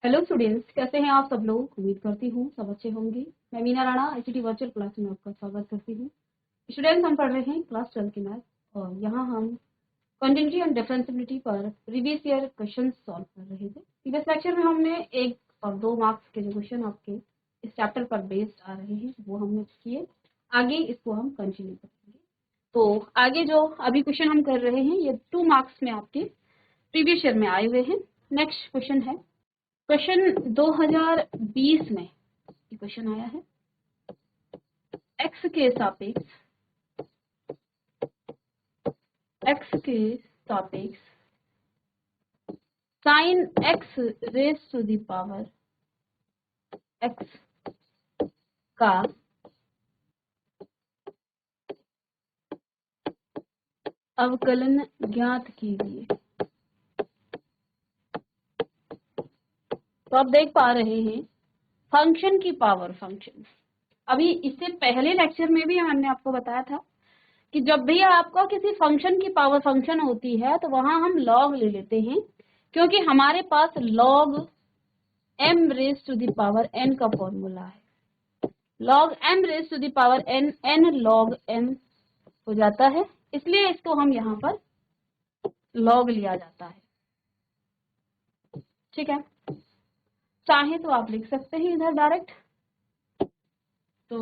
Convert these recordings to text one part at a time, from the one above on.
Hello students, कैसे हैं आप सब लोग। उम्मीद करती हूँ सब अच्छे होंगे। मैं Meena Rana ICT virtual class में आपका स्वागत करती हूँ। स्टूडेंट्स, हम पढ़ रहे हैं क्लास 12 की मैथ और यहाँ हम कंटिन्यूटी एंड डिफरेंशिएबिलिटी पर प्रीवियस ईयर क्वेश्चन सॉल्व कर रहे थे। प्रीवियस लेक्चर में हमने 1 और 2 मार्क्स के जो क्वेश्चन आपके इस चैप्टर पर बेस्ड आ रहे हैं वो हमने किए। आगे इसको हम कंटिन्यू करेंगे। तो आगे जो अभी क्वेश्चन हम कर रहे हैं ये 2 मार्क्स में आपके प्रीवियस ईयर में आए हुए हैं। नेक्स्ट क्वेश्चन है क्वेश्चन 2020 में क्वेश्चन आया है। x के सापेक्ष sine x raise to the power x का अवकलन ज्ञात कीजिए। तो आप देख पा रहे हैं फंक्शन की पावर फंक्शन। अभी इससे पहले लेक्चर में भी हमने आपको बताया था कि जब भी आपको किसी फंक्शन की पावर फंक्शन होती है तो वहां हम लॉग ले लेते हैं, क्योंकि हमारे पास log m raise to the power n का फॉर्मूला है। Log m raise to the power n n log m हो जाता है, इसलिए इसको हम यहाँ पर लॉग लिया जाता है। ठीक है, चाहे तो आप लिख सकते हैं इधर डायरेक्ट। तो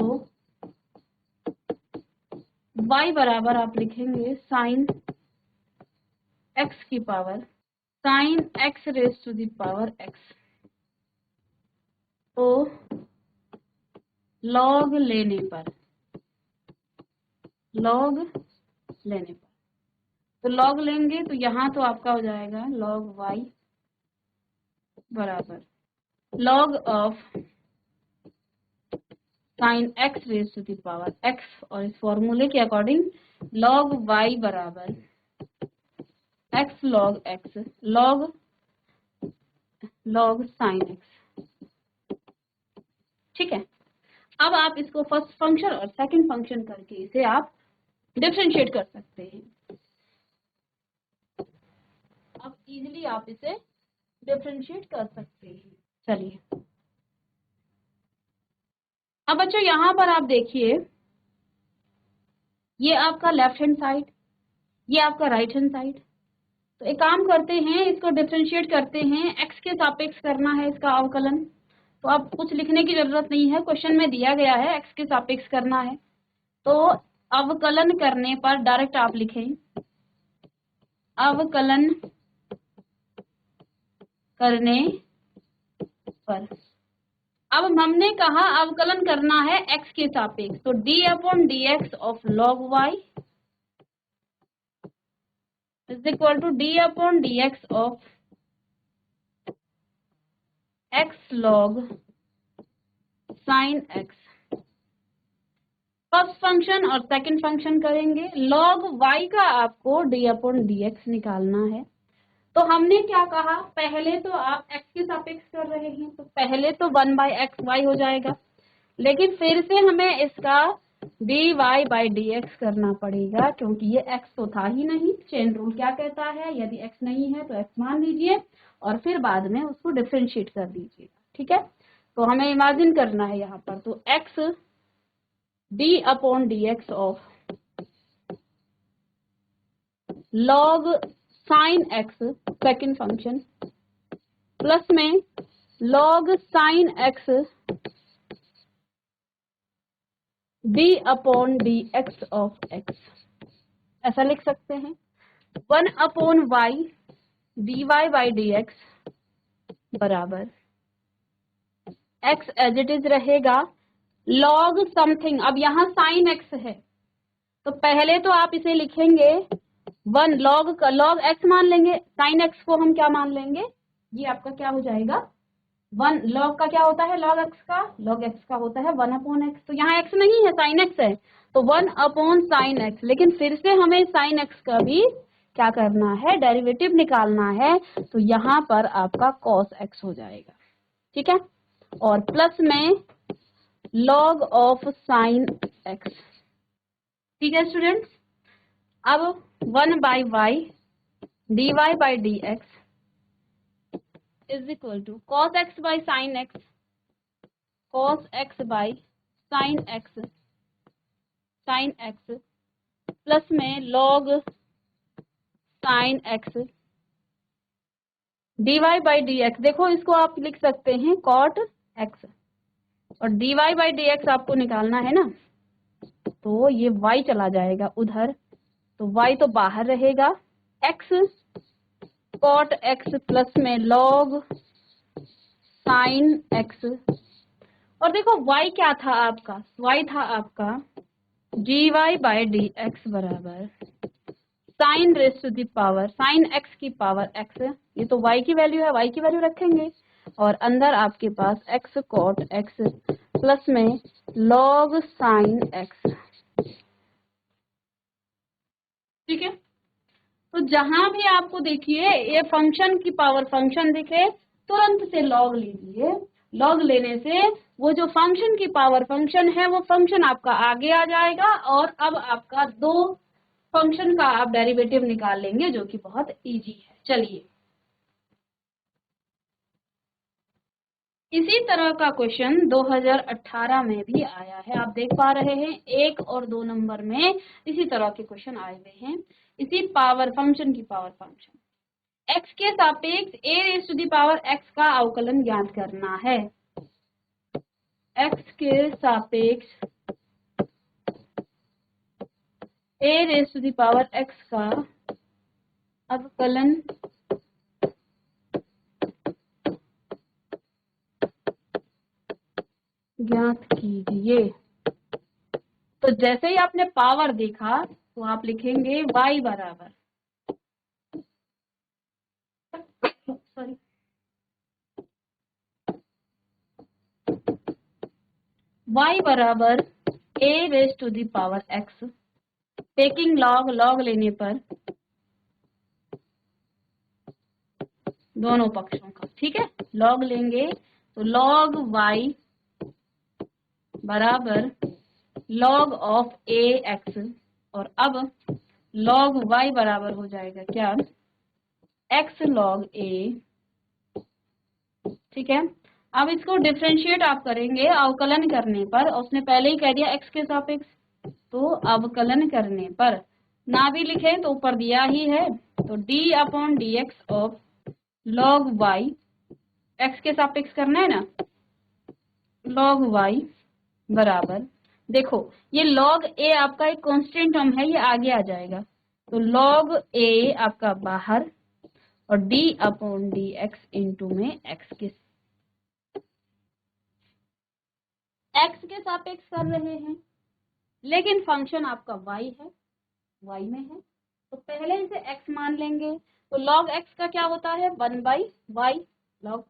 y बराबर आप लिखेंगे साइन x की power sine x raise to the power x। तो लॉग लेने पर तो लॉग लेंगे तो यहाँ तो आपका हो जाएगा लॉग y बराबर log of sine x raise to the power x, और इस फॉर्मूले के अकॉर्डिंग लॉग y बराबर x log x log sine x। ठीक है, अब आप इसको फर्स्ट फंक्शन और सेकंड फंक्शन करके इसे आप डिफरेंशिएट कर सकते हैं। अब इजीली आप इसे डिफरेंशिएट कर सकते हैं। चलिए, अब बच्चों यहाँ पर आप देखिए, ये आपका लेफ्ट हैंड साइड, ये आपका राइट हैंड साइड। तो एक काम करते हैं, इसको डिफरेंशिएट करते हैं। x के सापेक्ष करना है इसका अवकलन, तो अब कुछ लिखने की जरूरत नहीं है, क्वेश्चन में दिया गया है x के सापेक्ष करना है। तो अवकलन करने पर डायरेक्ट आप लिखें अवकलन करने पर। अब हमने कहा अवकलन करना है x के सापेक्ष, तो d/dx of log y is equal to d/dx of x log sin x। First function और सेकंड फंक्शन करेंगे। log y का आपको d/dx निकालना है। तो हमने क्या कहा, पहले तो आप x के सापेक्ष कर रहे हैं तो पहले तो 1/xy हो जाएगा, लेकिन फिर से हमें इसका dy/dx करना पड़ेगा, क्योंकि ये x तो था ही नहीं। चेन रूल क्या कहता है, यदि x नहीं है तो x मान लीजिए और फिर बाद में उसको डिफरेंशिएट कर दीजिएगा। ठीक है, तो हमें इमेजिन करना है यहाँ पर, तो x d/dx of log sin x second function plus में log sin x d/dx of x, ऐसा लिख सकते हैं। 1/y dy/dx बराबर x एज इट इज रहेगा log समथिंग। अब यहाँ sin x है तो पहले तो आप इसे लिखेंगे 1 log का log x मान लेंगे, sin x को हम क्या मान लेंगे, ये आपका क्या हो जाएगा 1। log का क्या होता है, log x का होता है 1/x। तो यहाँ x नहीं है, sin x है, तो 1/sin x। लेकिन फिर से हमें sin x का भी क्या करना है, डेरिवेटिव निकालना है, तो यहाँ पर आपका cos x हो जाएगा। ठीक है, और प्लस में log ऑफ sin x। ठीक है स्टूडेंट्स, अब 1/y dy/dx is equal to cos x by sin x, cos x by sin x plus में log sin x dy by D x. देखो इसको आप लिख सकते हैं कॉट एक्स, और dy बाई डी एक्स आपको निकालना है ना, तो ये y चला जाएगा उधर, तो y तो बाहर रहेगा, x कॉट x प्लस में लॉग साइन x, और देखो y क्या था आपका, y था आपका dy बाई डी एक्स बराबर sine raise to the power sine x की पावर x, ये तो y की वैल्यू है, y की वैल्यू रखेंगे, और अंदर आपके पास x कॉट x प्लस में लॉग साइन x। ठीक है, तो जहां भी आपको देखिए ये फंक्शन की पावर फंक्शन दिखे, तुरंत से लॉग लीजिए, लॉग लेने से वो जो फंक्शन की पावर फंक्शन है वो फंक्शन आपका आगे आ जाएगा, और अब आपका दो फंक्शन का आप डेरिवेटिव निकाल लेंगे, जो कि बहुत इजी है। चलिए, इसी तरह का क्वेश्चन 2018 में भी आया है, आप देख पा रहे हैं 1 और 2 नंबर में इसी तरह के क्वेश्चन आए हुए हैं, इसी पावर फंक्शन की पावर फंक्शन। x के सापेक्ष a raise to the power x का अवकलन ज्ञात करना है। x के सापेक्ष a raise to the power x का अवकलन ज्ञात कीजिए। तो जैसे ही आपने पावर देखा तो आप लिखेंगे y बराबर सॉरी y बराबर a raise to the power x, taking log, log लेने पर दोनों पक्षों का, ठीक है, लॉग लेंगे तो लॉग y बराबर लॉग ऑफ a x, और अब लॉग y बराबर हो जाएगा क्या, x लॉग a। ठीक है, अब इसको डिफरेंशिएट आप करेंगे अवकलन करने पर, उसने पहले ही कह दिया x के सापेक्ष, तो अवकलन करने पर ना भी लिखे तो ऊपर दिया ही है, तो d upon D x of log y, x के सापेक्ष करना है ना, लॉग y बराबर, देखो ये लॉग a आपका एक कांस्टेंट टर्म है, ये आगे आ जाएगा, तो लॉग a आपका बाहर, और d upon D x into में x के सापेक्ष कर रहे हैं, लेकिन फंक्शन आपका y है, y में है, तो पहले इसे x मान लेंगे, तो log x का क्या होता है 1/y log,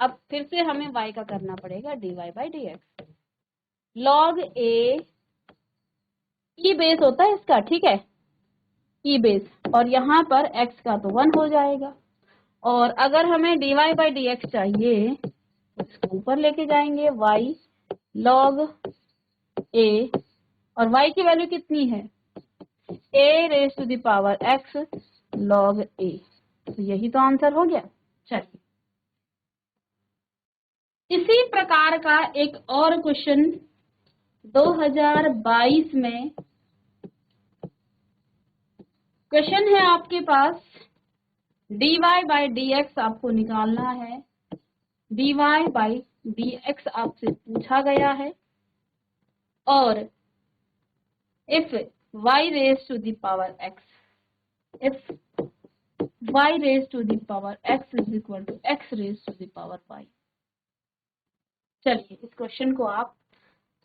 अब फिर से हमें y का करना पड़ेगा dy by D x, log a E base होता है इसका, ठीक है, ई बेस, और यहाँ पर x का तो 1 हो जाएगा, और अगर हमें dy बाई डी एक्स चाहिए तो इसको ऊपर लेके जाएंगे y log a, और y की वैल्यू कितनी है a raise to the power x log a, तो यही तो आंसर हो गया। चलिए, इसी प्रकार का एक और क्वेश्चन 2022 में क्वेश्चन है आपके पास, dy बाई डी एक्स आपको निकालना है, dy बाई डी एक्स आपसे पूछा गया है, और if y raise to the power x, if y raise to the power x is equal to x raise to the power y। चलिए, इस क्वेश्चन को आप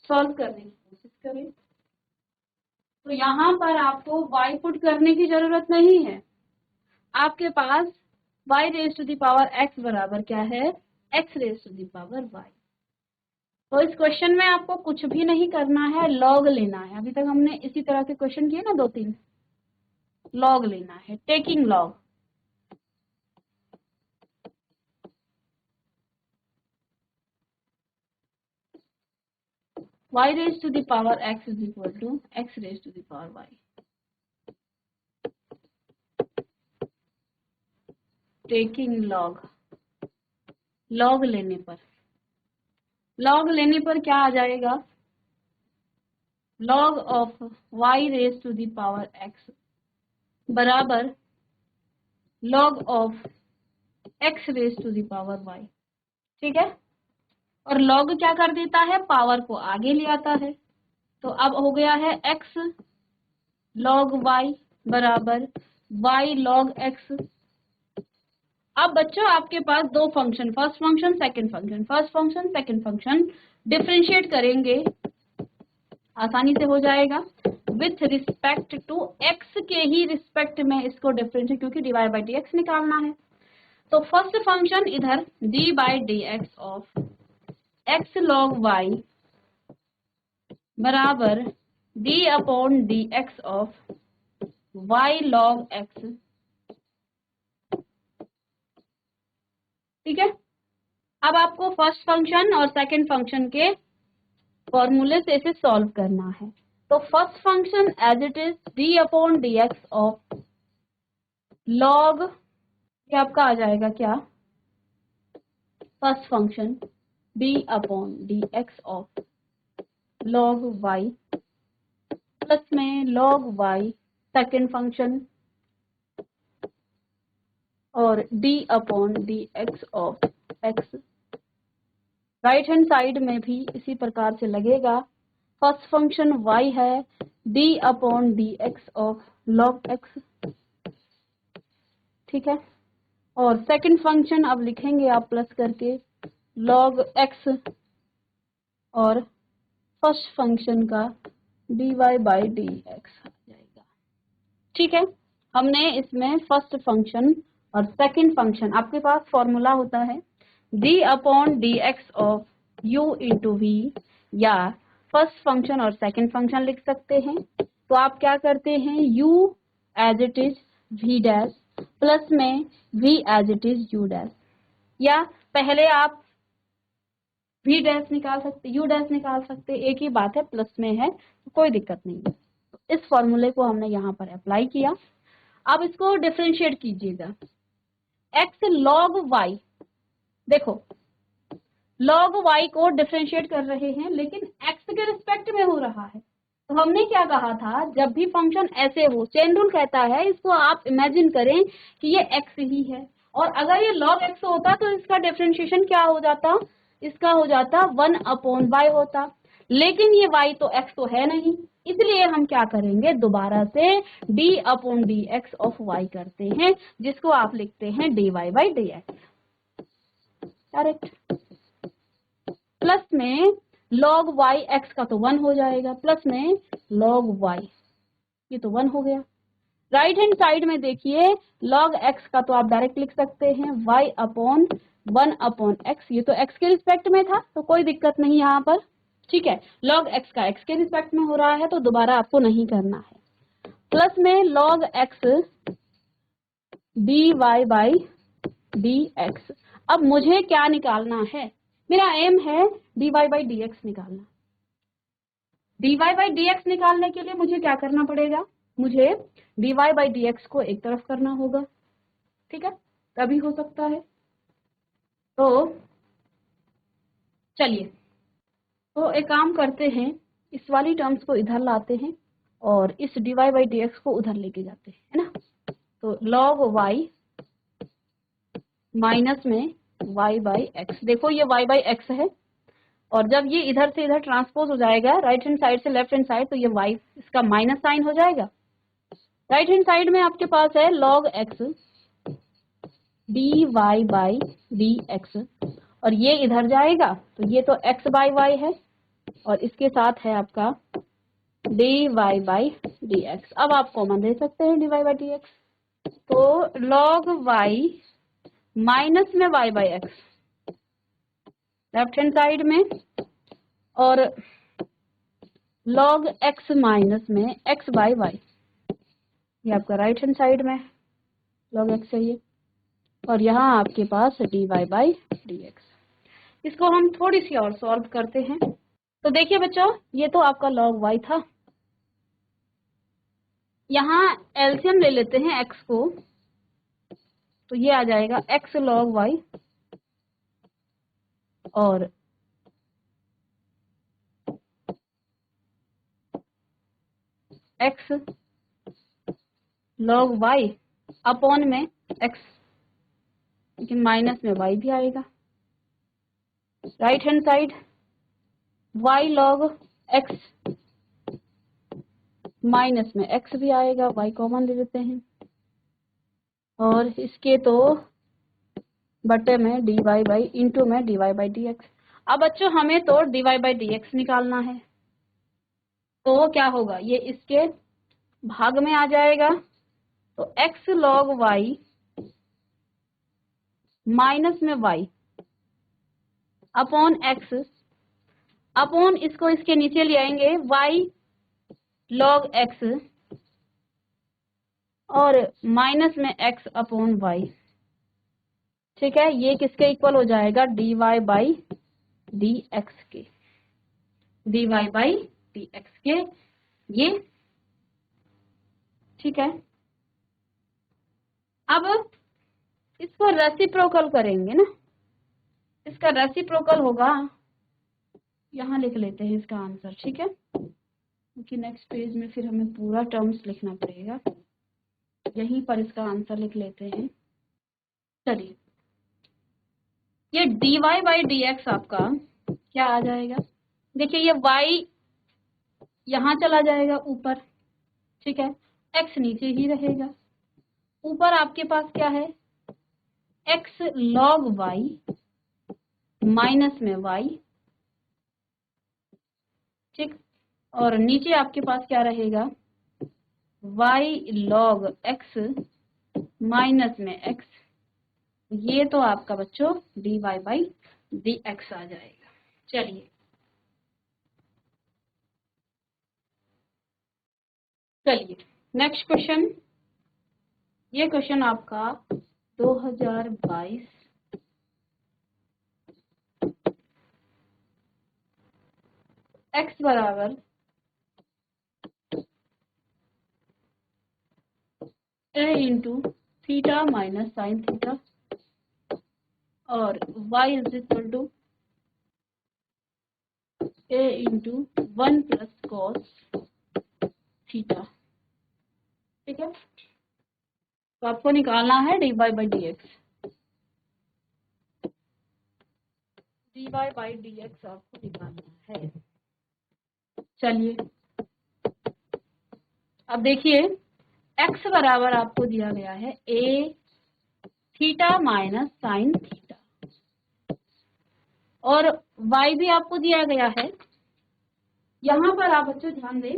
सॉल्व करने की कोशिश करें। तो यहाँ पर आपको y पुट करने की जरूरत नहीं है, आपके पास y raise to the power x बराबर क्या है, x raise to the power y। तो इस क्वेश्चन में आपको कुछ भी नहीं करना है, लॉग लेना है। अभी तक हमने इसी तरह के क्वेश्चन किए ना 2-3, लॉग लेना है, taking log. y raised to the power x is equal to x raised to the power y, taking log log लेने पर, लॉग लेने पर क्या आ जाएगा, log of y raise to the power x बराबर log of x raise to the power y। ठीक है, और लॉग क्या कर देता है, पावर को आगे ले आता है। तो अब हो गया है x log y बराबर y log x। अब बच्चों आपके पास दो function, first function second function, first function second function differentiate करेंगे, आसानी से हो जाएगा। विथ रिस्पेक्ट टू x के ही रिस्पेक्ट में इसको डिफरेंशिएट, क्योंकि dy बाई डी एक्स निकालना है। तो फर्स्ट फंक्शन इधर D by D x of x log y बराबर D upon D x of y log x। ठीक है, अब आपको फर्स्ट फंक्शन और सेकंड फंक्शन के फॉर्मूले से इसे सॉल्व करना है। तो first function as it is D upon D x of log, ये आपका आ जाएगा क्या, first function D upon D x of log Y plus में लॉग वाई सेकेंड फंक्शन और D upon D x of x. Right hand side में भी इसी प्रकार से लगेगा, फर्स्ट फंक्शन y है d upon D x of log x. ठीक है, और सेकंड फंक्शन अब लिखेंगे आप प्लस करके लॉग एक्स और फर्स्ट फंक्शन का d y by D x आ जाएगा। ठीक है, हमने इसमें फर्स्ट फंक्शन और सेकंड फंक्शन, आपके पास फॉर्मूला होता है d upon D x of u into v, या फर्स्ट फंक्शन और सेकंड फंक्शन लिख सकते हैं। तो आप क्या करते हैं, u as it is v dash plus में v as it is u dash, या पहले आप v डैश निकाल सकते, u डैश निकाल सकते, एक ही बात है, प्लस में है तो कोई दिक्कत नहीं है। तो इस फॉर्मूले को हमने यहाँ पर अप्लाई किया। अब इसको डिफरेंशिएट कीजिएगा, x log y, देखो log y को डिफरेंशिएट कर रहे हैं लेकिन x के रिस्पेक्ट में हो रहा है। तो हमने क्या कहा था, जब भी फंक्शन ऐसे हो, चेन रूल कहता है इसको आप इमेजिन करें कि ये x ही है, और अगर ये log x होता तो इसका डिफरेंशिएशन क्या हो जाता, इसका हो जाता 1 अपॉन y होता, लेकिन ये y तो x तो है नहीं, इसलिए हम क्या करेंगे, दोबारा से d upon D x of y करते हैं, जिसको आप लिखते हैं dy by D x. Correct, plus में log y x का तो 1 हो जाएगा, प्लस में log y, ये तो 1 हो गया। राइट हैंड साइड में देखिए log x का तो आप डायरेक्ट लिख सकते हैं y अपॉन 1 अपॉन x, ये तो x के रिस्पेक्ट में था तो कोई दिक्कत नहीं यहाँ पर। ठीक है, log x का x के रिस्पेक्ट में हो रहा है तो दोबारा आपको नहीं करना है, प्लस में log x dy by D x. अब मुझे क्या निकालना है, मेरा एम है dy बाई डी एक्स निकालना। dy बाई डी एक्स निकालने के लिए मुझे क्या करना पड़ेगा, मुझे dy बाई डी एक्स को एक तरफ करना होगा। ठीक है, तभी हो सकता है। तो चलिए, तो एक काम करते हैं, इस वाली टर्म्स को इधर लाते हैं और इस dy बाई डी एक्स को उधर लेके जाते हैं, है ना। तो log y माइनस में y बाई एक्स, देखो ये y बाई एक्स है, और जब ये इधर से इधर ट्रांसपोज हो जाएगा राइट हैंड साइड से लेफ्ट हैंड साइड, तो ये y इसका माइनस साइन हो जाएगा। राइट हैंड साइड में आपके पास है log x dy by D x, और ये इधर जाएगा तो ये तो x बाई y है, और इसके साथ है आपका dy बाई डी एक्स। अब आप कॉमन दे सकते हैं dy बाई डी एक्स, तो log y माइनस में y by x left hand side में, और log x माइनस में x बाई y, ये आपका राइट हैंड साइड में log x है ये, और यहाँ आपके पास dy बाई डी एक्स। इसको हम थोड़ी सी और सॉल्व करते हैं। तो देखिए बच्चों, ये तो आपका log y था, यहाँ एलसीएम ले लेते हैं x को, तो ये आ जाएगा x log y और x log y अपॉन में x, लेकिन माइनस में y भी आएगा। Right hand side y log x minus में x भी आएगा, y कॉमन ले लेते हैं, और इसके तो बटे में dy बाई इंटू में dy बाई dx। अब बच्चों हमें तो dy बाई dx निकालना है, तो क्या होगा, ये इसके भाग में आ जाएगा, तो x log y माइनस में y अपॉन x अपॉन इसको इसके नीचे ले आएंगे y log x और माइनस में x अपॉन y। ठीक है, ये किसके इक्वल हो जाएगा, dy बाई dx के, dy बाई dx के ये। ठीक है, अब इसको रेसिप्रोकल करेंगे ना, इसका रेसिप्रोकल होगा, यहाँ लिख लेते हैं इसका आंसर। ठीक है, क्योंकि नेक्स्ट पेज में फिर हमें पूरा टर्म्स लिखना पड़ेगा, यहीं पर इसका आंसर लिख लेते हैं। चलिए, ये dy बाई dx आपका क्या आ जाएगा, देखिए ये y यहाँ चला जाएगा ऊपर, ठीक है, x नीचे ही रहेगा, ऊपर आपके पास क्या है, x log y माइनस में y, ठीक, और नीचे आपके पास क्या रहेगा, y log x माइनस में x, ये तो आपका बच्चों dy बाई dx आ जाएगा। चलिए नेक्स्ट क्वेश्चन, ये क्वेश्चन आपका 2022 x बराबर a into theta minus sine theta और y is equal to a into 1 plus cos theta. ठीक है, तो आपको निकालना है dy by dx, dy by dx आपको निकालना है। चलिए अब देखिए, x बराबर आपको दिया गया है a theta minus sine theta और y भी आपको दिया गया है। यहाँ पर आप बच्चों ध्यान दें,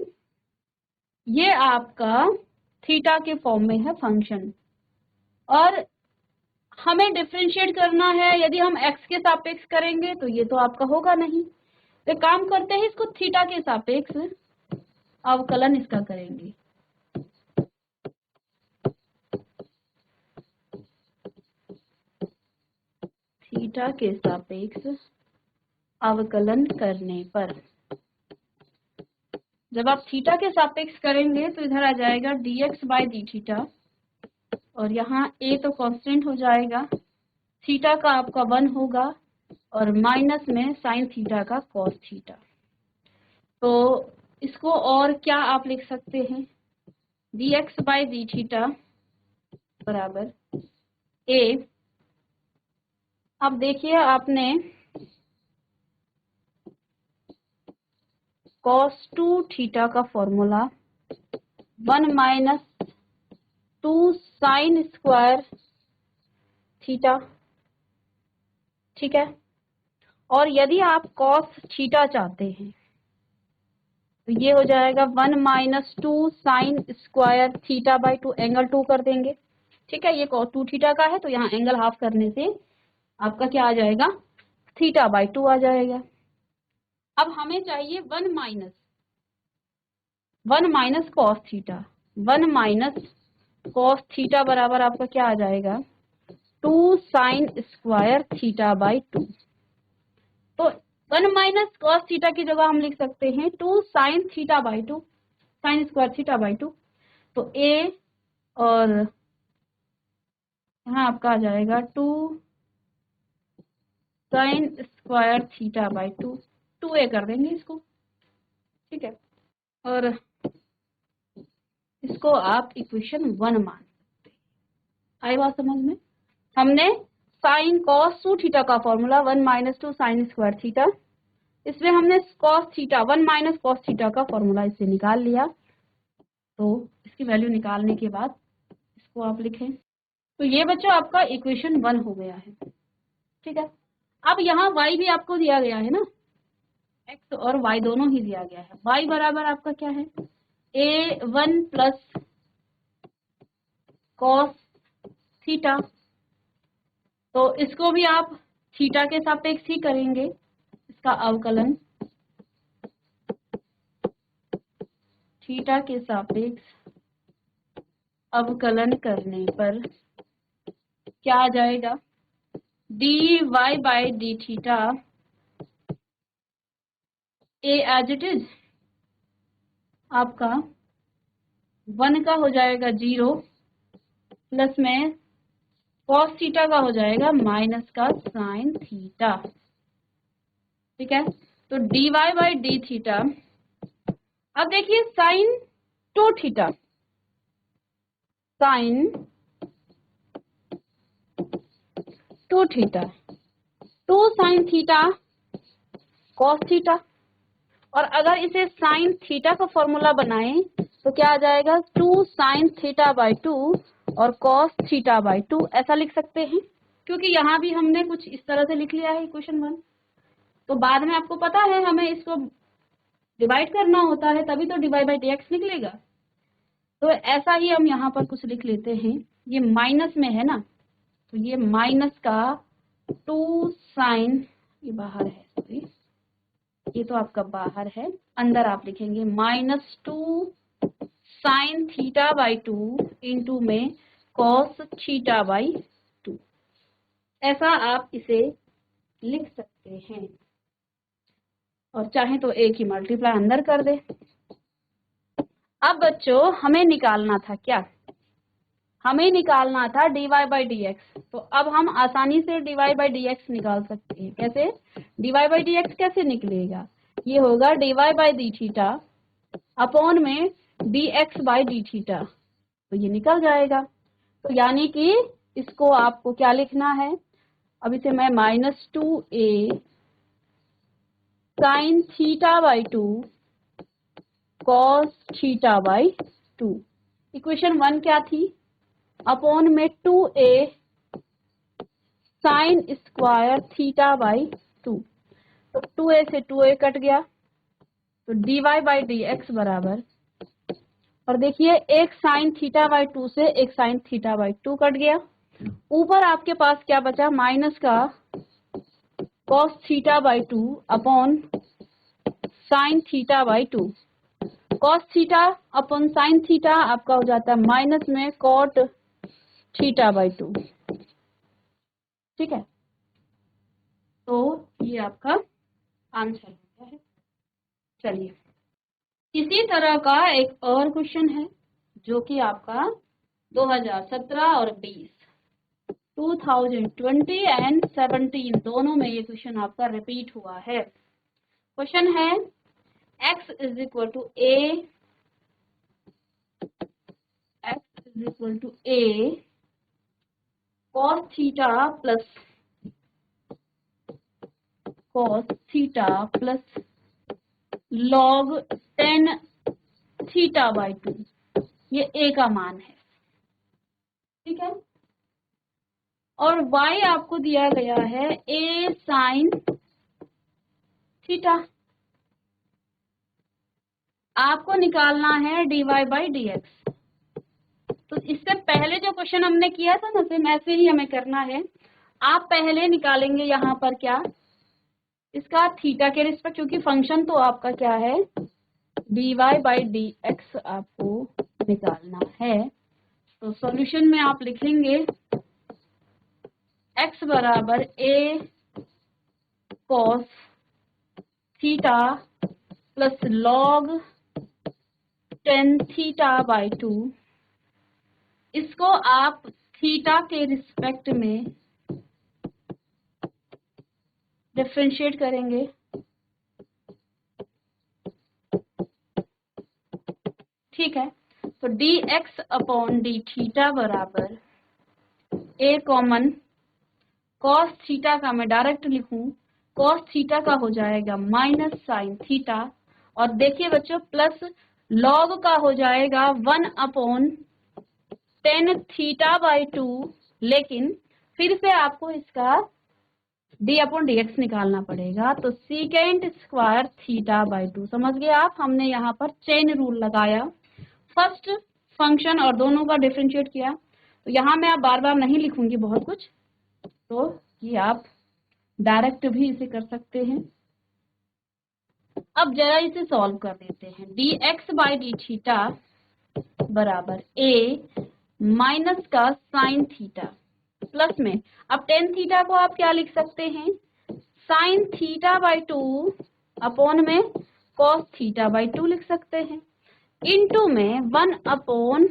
ये आपका थीटा के फॉर्म में है फंक्शन, और हमें डिफरेंशिएट करना है, यदि हम x के सापेक्ष करेंगे तो ये तो आपका होगा नहीं, तो काम करते हैं, इसको थीटा के सापेक्ष अवकलन इसका करेंगे। थीटा के सापेक्ष अवकलन करने पर जब आप थीटा के सापेक्ष करेंगे तो इधर आ जाएगा dx बाई डी थीटा, और यहाँ a तो कांस्टेंट हो जाएगा, थीटा का आपका 1 होगा और माइनस में साइन थीटा का कॉस थीटा। तो इसको और क्या आप लिख सकते हैं, dx बाई डी थीटा बराबर a। अब देखिए, आपने cos 2 थीटा का formula 1 minus 2 sine square theta, ठीक है, और यदि आप cos थीटा चाहते हैं तो ये हो जाएगा 1 minus 2 sine square theta by 2, angle 2 कर देंगे। ठीक है, ये cos 2 थीटा का है तो यहाँ एंगल हाफ करने से आपका क्या आ जाएगा, थीटा बाई 2 आ जाएगा। अब हमें चाहिए 1 minus cos theta, 1 minus cos theta बराबर आपका क्या आ जाएगा, 2 साइन स्क्वायर थीटा बाई 2। तो 1 माइनस कॉस थीटा की जगह हम लिख सकते हैं 2 sine theta by 2, sine square theta by 2। तो a और यहाँ आपका आ जाएगा 2 sine square theta by 2a कर देंगे इसको, ठीक है। और इसको आप इक्वेशन 1 मान सकते हैं। आई बात समझ में? हमने साइन कॉस 2 थीटा का formula 1 minus 2 sine square theta, इसमें हमने cos theta 1 minus cos theta का फॉर्मूला इससे निकाल लिया। तो इसकी वैल्यू निकालने के बाद इसको आप लिखें, तो ये बच्चों आपका इक्वेशन 1 हो गया है, ठीक है। अब यहाँ y भी आपको दिया गया है ना, x और y दोनों ही दिया गया है। y बराबर आपका क्या है, a1 प्लस कॉस थीटा, तो इसको भी आप थीटा के सापेक्ष ही करेंगे, इसका अवकलन थीटा के सापेक्ष अवकलन करने पर क्या आ जाएगा, dy by D theta A as it is आपका 1 का हो जाएगा 0, प्लस में कॉस थीटा का हो जाएगा माइनस का साइन थीटा, ठीक है। तो dy बाई डी थीटा, अब देखिए sine 2 theta, sine 2 theta, 2 sine theta cos theta, और अगर इसे साइन थीटा का फॉर्मूला बनाएं तो क्या आ जाएगा, 2 साइन थीटा बाई 2 और कॉस थीटा बाई 2, ऐसा लिख सकते हैं। क्योंकि यहाँ भी हमने कुछ इस तरह से लिख लिया है इक्वेशन 1, तो बाद में आपको पता है हमें इसको डिवाइड करना होता है, तभी तो dy बाई डी एक्स निकलेगा। तो ऐसा ही हम यहाँ पर कुछ लिख लेते हैं, ये माइनस में है ना, तो ये माइनस का 2 साइन, ये बाहर है सॉरी, ये तो आपका बाहर है, अंदर आप लिखेंगे minus 2 sine theta by 2 into में कॉस थीटा बाई 2, ऐसा आप इसे लिख सकते हैं। और चाहे तो एक ही मल्टीप्लाई अंदर कर दे। अब बच्चों हमें निकालना था क्या, हमें निकालना था dy बाई डी एक्स। तो अब हम आसानी से dy बाई डी एक्स निकाल सकते हैं। कैसे, dy बाई डी एक्स कैसे निकलेगा, ये होगा dy by D theta upon में dx बाई डी थीटा, तो ये निकल जाएगा। तो यानी कि इसको आपको क्या लिखना है, अब इसे मैं -2a sine theta by 2 cos theta by 2, equation 1 क्या थी, अपॉन में 2a sine square theta by 2, तो 2a से 2a कट गया, तो dy बाई डी एक्स बराबर, और देखिए एक साइन थीटा बाई 2 से एक साइन थीटा बाई 2 कट गया, ऊपर आपके पास क्या बचा, माइनस का cos theta by 2 upon sine theta by 2, cos theta upon sine theta आपका हो जाता है माइनस में कॉट थीटा बाई 2, ठीक है। तो ये आपका आंसर होता है। चलिए इसी तरह का एक और क्वेश्चन है जो कि आपका 2017 और 2020 एंड 17 दोनों में ये क्वेश्चन आपका रिपीट हुआ है। क्वेश्चन है x is equal to a cos theta plus log 10 theta by 2, ये a का मान है, ठीक है। और y आपको दिया गया है a साइन थीटा, आपको निकालना है dy बाई डी एक्स। तो इससे पहले जो क्वेश्चन हमने किया था ना, सेम ऐसे ही हमें करना है। आप पहले निकालेंगे यहाँ पर क्या, इसका थीटा के रिस्पेक्ट, क्योंकि फंक्शन तो आपका क्या है dy बाई डी एक्स आपको निकालना है। तो सॉल्यूशन में आप लिखेंगे x बराबर a cos theta plus log 10 theta by 2, इसको आप थीटा के रिस्पेक्ट में डिफरेंशिएट करेंगे, ठीक है। तो dx अपॉन डी थीटा बराबर ए कॉमन कॉस थीटा का मैं डायरेक्ट लिखूं, कॉस थीटा का हो जाएगा माइनस साइन थीटा, और देखिए बच्चों प्लस लॉग का हो जाएगा 1 अपॉन टेन थीटा बाई 2, लेकिन फिर से आपको इसका डी अपॉन डी एक्स निकालना पड़ेगा, तो सीकेंट स्क्वायर थीटा बाई 2। समझ गए आप, हमने यहाँ पर चेन रूल लगाया, फर्स्ट फंक्शन और दोनों का डिफरेंशिएट किया। तो यहाँ मैं आप बार बार नहीं लिखूंगी बहुत कुछ, तो ये आप डायरेक्ट भी इसे कर सकते हैं। अब जरा इसे सॉल्व कर देते हैं। D x by D theta बराबर ए माइनस का साइन थीटा प्लस में, अब टेन थीटा को आप क्या लिख सकते हैं, साइन थीटा बाई 2 अपॉन में कॉस थीटा बाई 2 लिख सकते हैं, इनटू में 1 upon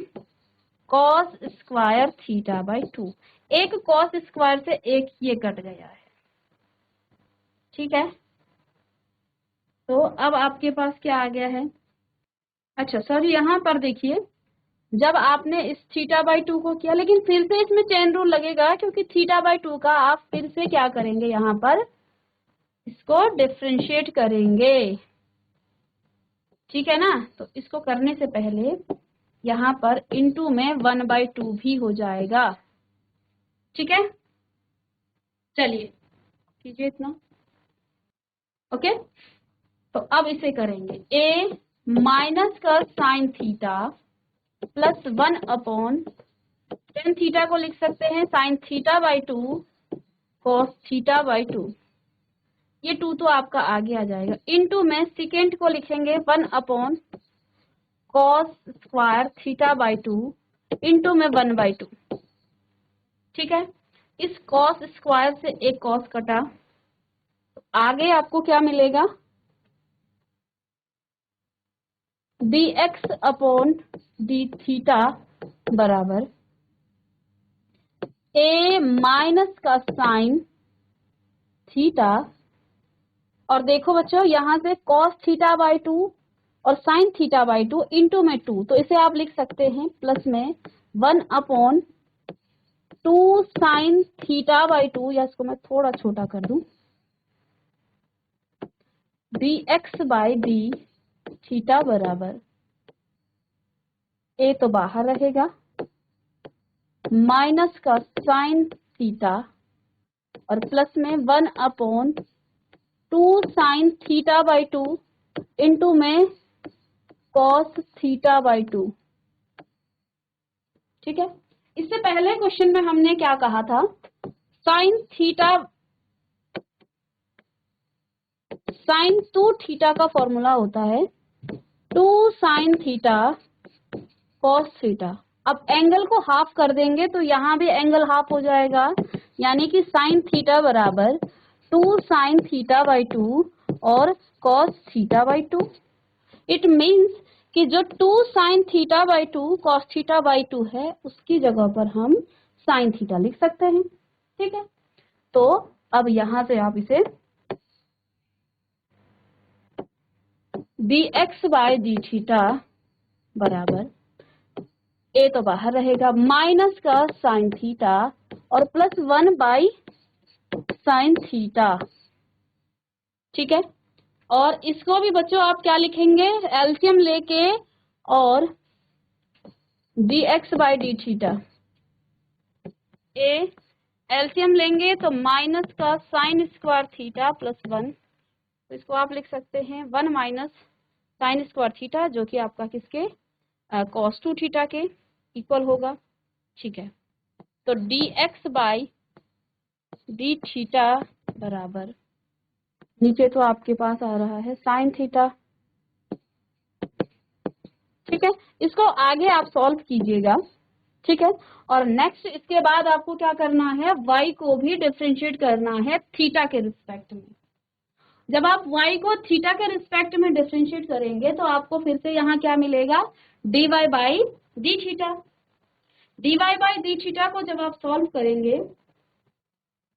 cos square theta by 2। एक कॉस स्क्वायर से एक ये कट गया है, ठीक है। तो अब आपके पास क्या आ गया है, अच्छा सर यहाँ पर देखिए जब आपने इस थीटा बाई 2 को किया, लेकिन फिर से इसमें चेन रूल लगेगा, क्योंकि थीटा बाई 2 का आप फिर से क्या करेंगे, यहाँ पर इसको डिफरेंशिएट करेंगे, ठीक है ना। तो इसको करने से पहले यहाँ पर इनटू में 1/2 भी हो जाएगा, ठीक है। चलिए कीजिए इतना, ओके। तो अब इसे करेंगे, ए माइनस का sine theta plus 1 upon tan theta को लिख सकते हैं sine theta by 2 cos theta by 2, ये 2 तो आपका आगे आ जाएगा, इनटू में सेकेंड को लिखेंगे 1 upon cos square theta by 2 into में 1/2, ठीक है। इस कॉस स्क्वायर से एक कॉस कटा, तो आगे आपको क्या मिलेगा, D x upon D theta बराबर ए माइनस का साइन थीटा, और देखो बच्चों यहाँ से कॉस थीटा बाई 2 और साइन थीटा बाई 2 इंटू में 2, तो इसे आप लिख सकते हैं प्लस में 1 अपॉन 2 साइन थीटा बाई 2, या इसको मैं थोड़ा छोटा कर दूं, D x by D theta बराबर ए तो बाहर रहेगा माइनस का साइन थीटा और प्लस में 1 upon 2 sine theta by 2 into में कॉस थीटा बाई 2, ठीक है। इससे पहले क्वेश्चन में हमने क्या कहा था, साइन 2 थीटा का फॉर्मूला होता है 2 साइन थीटा कॉस थीटा। अब एंगल को हाफ कर देंगे तो यहाँ भी एंगल हाफ हो जाएगा, यानी कि साइन थीटा बराबर 2 साइन थीटा बाई 2 और cos theta by 2। It means कि जो 2 sine theta by 2 cos theta by 2 है, उसकी जगह पर हम साइन थीटा लिख सकते हैं, ठीक है। तो अब यहां से आप इसे D x by D theta बराबर ए तो बाहर रहेगा माइनस का साइन थीटा और प्लस 1 बाई साइन थीटा, ठीक है। और इसको भी बच्चों आप क्या लिखेंगे, एलसीएम लेके, और D x by D theta, A LCM लेंगे तो माइनस का साइन स्क्वायर थीटा प्लस 1, तो इसको आप लिख सकते हैं 1 माइनस साइन स्क्वायर थीटा, जो कि आपका किसके कॉस 2 थीटा के इक्वल होगा, ठीक है। तो D x by D theta बराबर, नीचे तो आपके पास आ रहा है साइन थीटा, ठीक है। इसको आगे आप सॉल्व कीजिएगा, ठीक है। और नेक्स्ट इसके बाद आपको क्या करना है, y को भी डिफरेंशिएट करना है थीटा के रिस्पेक्ट में। जब आप y को थीटा के रिस्पेक्ट में डिफरेंशिएट करेंगे तो आपको फिर से यहाँ क्या मिलेगा, dy by D theta. dy by D theta को जब आप सॉल्व करेंगे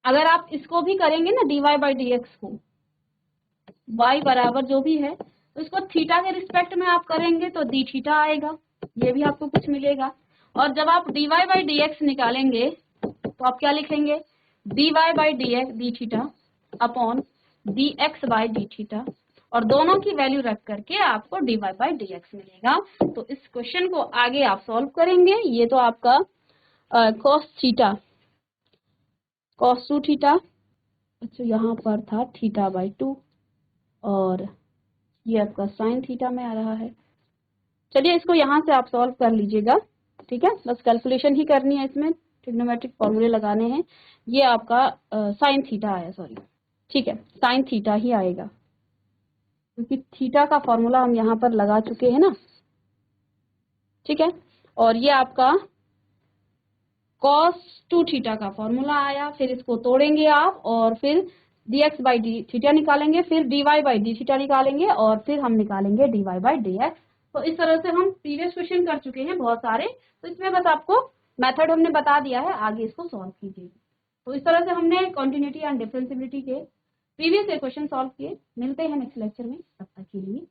अगर आप इसको भी करेंगे ना dy बाई डी एक्स को, y बराबर जो भी है, तो इसको थीटा के रिस्पेक्ट में आप करेंगे तो डी थीटा आएगा, ये भी आपको कुछ मिलेगा। और जब आप dy बाई डी एक्स निकालेंगे तो आप क्या लिखेंगे, dy by D x D theta upon D x by D theta, और दोनों की वैल्यू रख करके आपको dy बाई डी एक्स मिलेगा। तो इस क्वेश्चन को आगे आप सॉल्व करेंगे। ये तो आपका cos थीटा cos 2 थीटा, अच्छा यहाँ पर था थीटा बाई 2, और ये आपका साइन थीटा में आ रहा है। चलिए इसको यहाँ से आप सॉल्व कर लीजिएगा, ठीक है, बस कैलकुलेशन ही करनी है, इसमें ट्रिग्नोमेट्रिक फॉर्मूले लगाने हैं। ये आपका साइन थीटा आया, सॉरी, ठीक है, साइन थीटा ही आएगा क्योंकि थीटा का फॉर्मूला हम यहाँ पर लगा चुके हैं ना, ठीक है। और ये आपका cos 2 थीटा का फॉर्मूला आया, फिर इसको तोड़ेंगे आप और फिर dx बाई डी थीटा निकालेंगे, फिर dy बाई डी थीटा निकालेंगे, और फिर हम निकालेंगे dy बाई dx। तो इस तरह से हम प्रीवियस क्वेश्चन कर चुके हैं बहुत सारे, तो इसमें बस आपको मेथड हमने बता दिया है, आगे इसको सॉल्व कीजिए। तो इस तरह से हमने कॉन्टिन्यूटी एंड डिफरेंशिएबिलिटी के प्रीवियस क्वेश्चन सॉल्व किए। मिलते हैं नेक्स्ट लेक्चर में, तब तक के लिए